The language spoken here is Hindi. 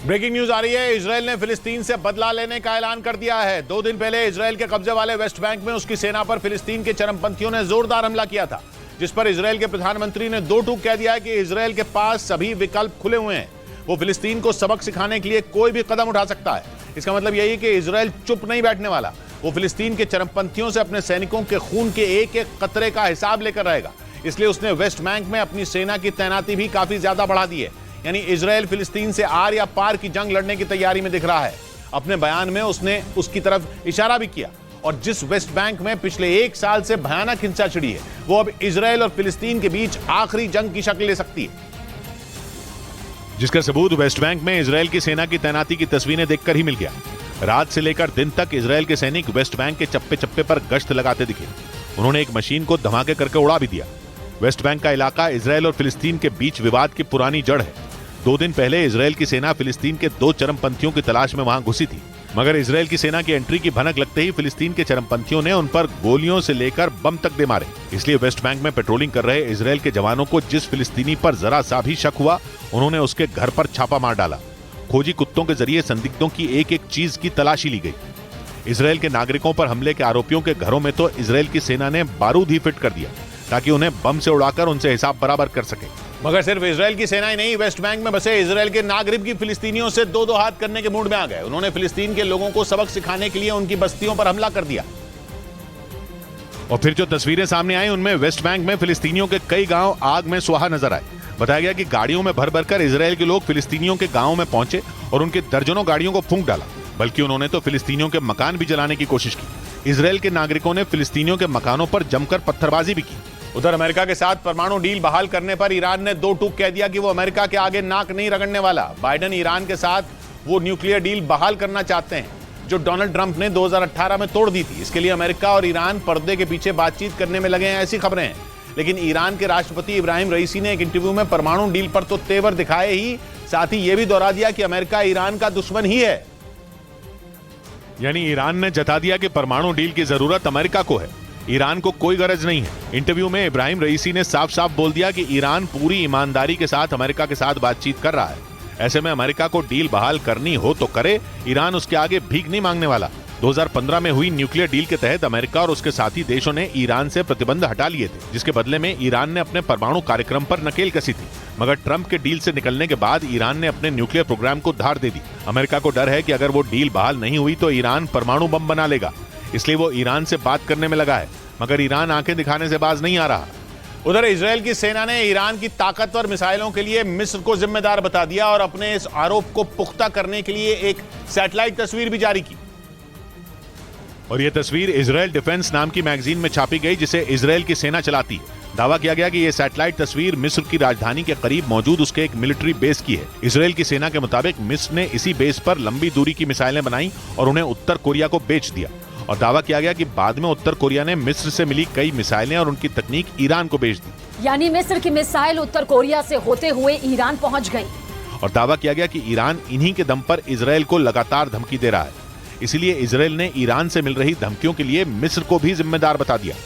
ब्रेकिंग न्यूज आ रही है। इजरायल ने फिलिस्तीन से बदला लेने का ऐलान कर दिया है। 2 दिन पहले इजरायल के कब्जे वाले वेस्ट बैंक में उसकी सेना पर फिलिस्तीन के चरमपंथियों ने जोरदार हमला किया था, जिस पर इजरायल के प्रधानमंत्री ने दो टूक कह दिया है कि इजरायल के पास सभी विकल्प खुले हुए हैं। वो फिलिस्तीन को सबक सिखाने के लिए कोई भी कदम उठा सकता है। इसका मतलब यही है कि इजरायल चुप नहीं बैठने वाला। वो फिलिस्तीन के चरमपंथियों से अपने सैनिकों के खून के एक एक कतरे का हिसाब लेकर रहेगा। इसलिए उसने वेस्ट बैंक में अपनी सेना की तैनाती भी काफी ज्यादा बढ़ा दी है। यानी इजरायल फिलिस्तीन से आर या पार की जंग लड़ने की तैयारी में दिख रहा है। अपने बयान में उसने उसकी तरफ इशारा भी किया। और जिस वेस्ट बैंक में पिछले 1 साल से भयानक हिंसा छिड़ी है, वो अब इजरायल और फिलिस्तीन के बीच आखिरी जंग की शक्ल ले सकती है, जिसका सबूत वेस्ट बैंक में इजरायल की सेना की तैनाती की तस्वीरें देखकर ही मिल गया। रात से लेकर दिन तक इजरायल के सैनिक वेस्ट बैंक के चप्पे चप्पे पर गश्त लगाते दिखे। उन्होंने एक मशीन को धमाके करके उड़ा भी दिया। वेस्ट बैंक का इलाका इजरायल और फिलिस्तीन के बीच विवाद की पुरानी जड़ है। 2 दिन पहले इजरायल की सेना फिलिस्तीन के 2 चरमपंथियों की तलाश में वहां घुसी थी, मगर इजरायल की सेना की एंट्री की भनक लगते ही फिलिस्तीन के चरमपंथियों ने उन पर गोलियों से लेकर बम तक दे मारे। इसलिए वेस्ट बैंक में पेट्रोलिंग कर रहे इजरायल के जवानों को जिस फिलिस्तीनी पर जरा सा भी शक हुआ, उन्होंने उसके घर पर छापा मार डाला। खोजी कुत्तों के जरिए संदिग्धों की एक एक चीज की तलाशी ली गई। इजरायल के नागरिकों पर हमले के आरोपियों के घरों में तो इजरायल की सेना ने बारूद ही फिट कर दिया, ताकि उन्हें बम से उड़ाकर उनसे हिसाब बराबर कर सके। मगर सिर्फ इजरायल की सेना ही नहीं, वेस्ट बैंक में बसे इजरायल के नागरिक भी फिलिस्तीनियों से दो हाथ करने के मूड में आ गए। उन्होंने फिलिस्तीन के लोगों को सबक सिखाने के लिए उनकी बस्तियों पर हमला कर दिया। और फिर जो तस्वीरें सामने आई, उनमें वेस्ट बैंक में फिलिस्तीनियों के कई गांव आग में सुहा नजर आए। बताया गया कि गाड़ियों में भर भरकर इजरायल के लोग फिलिस्तीनियों के गांवों में पहुंचे और उनके दर्जनों गाड़ियों को फूंक डाला, बल्कि उन्होंने तो फिलिस्तीनियों के मकान भी जलाने की कोशिश की। इजरायल के नागरिकों ने फिलिस्तीनियों के मकानों पर जमकर पत्थरबाजी भी की। उधर अमेरिका के साथ परमाणु डील बहाल करने पर ईरान ने 2 टूक कह दिया कि वो अमेरिका के आगे नाक नहीं रगड़ने वाला। बाइडेन ईरान के साथ वो न्यूक्लियर डील बहाल करना चाहते हैं जो डोनाल्ड ट्रंप ने 2018 में तोड़ दी थी। इसके लिए अमेरिका और ईरान पर्दे के पीछे बातचीत करने में लगे हैं, ऐसी खबरें हैं। लेकिन ईरान के राष्ट्रपति इब्राहिम रईसी ने एक इंटरव्यू में परमाणु डील पर तो तेवर दिखाए ही, साथ ही यह भी दोहरा दिया कि अमेरिका ईरान का दुश्मन ही है। यानी ईरान ने जता दिया कि परमाणु डील की जरूरत अमेरिका को है, ईरान को कोई गरज नहीं है। इंटरव्यू में इब्राहिम रईसी ने साफ साफ बोल दिया कि ईरान पूरी ईमानदारी के साथ अमेरिका के साथ बातचीत कर रहा है। ऐसे में अमेरिका को डील बहाल करनी हो तो करे, ईरान उसके आगे भीख नहीं मांगने वाला। 2015 में हुई न्यूक्लियर डील के तहत अमेरिका और उसके साथी देशों ने ईरान से प्रतिबंध हटा लिए थे, जिसके बदले में ईरान ने अपने परमाणु कार्यक्रम पर नकेल कसी थी। मगर ट्रंप के डील से निकलने के बाद ईरान ने अपने न्यूक्लियर प्रोग्राम को धार दे दी। अमेरिका को डर है कि अगर वो डील बहाल नहीं हुई तो ईरान परमाणु बम बना लेगा, इसलिए वो ईरान से बात करने में लगा है। मगर ईरान आंखें दिखाने से बाज नहीं आ रहा। उधर इजरायल की सेना ने ईरान की ताकतवर मिसाइलों के लिए मिस्र को जिम्मेदार बता दिया और अपने इस आरोप को पुख्ता करने के लिए एक सैटेलाइट तस्वीर भी जारी की। और यह तस्वीर इजरायल डिफेंस नाम की मैगजीन में छापी गई, जिसे इजरायल की सेना चलाती है। दावा किया गया कि यह सैटेलाइट तस्वीर मिस्र की राजधानी के करीब मौजूद उसके एक मिलिट्री बेस की है। इजरायल की सेना के मुताबिक मिस्र ने इसी बेस पर लंबी दूरी की मिसाइलें बनाई और उन्हें उत्तर कोरिया को बेच दिया। और दावा किया गया कि बाद में उत्तर कोरिया ने मिस्र से मिली कई मिसाइलें और उनकी तकनीक ईरान को बेच दी। यानी मिस्र की मिसाइल उत्तर कोरिया से होते हुए ईरान पहुंच गई। और दावा किया गया कि ईरान इन्हीं के दम पर इजरायल को लगातार धमकी दे रहा है। इसीलिए इजरायल ने ईरान से मिल रही धमकियों के लिए मिस्र को भी जिम्मेदार बता दिया।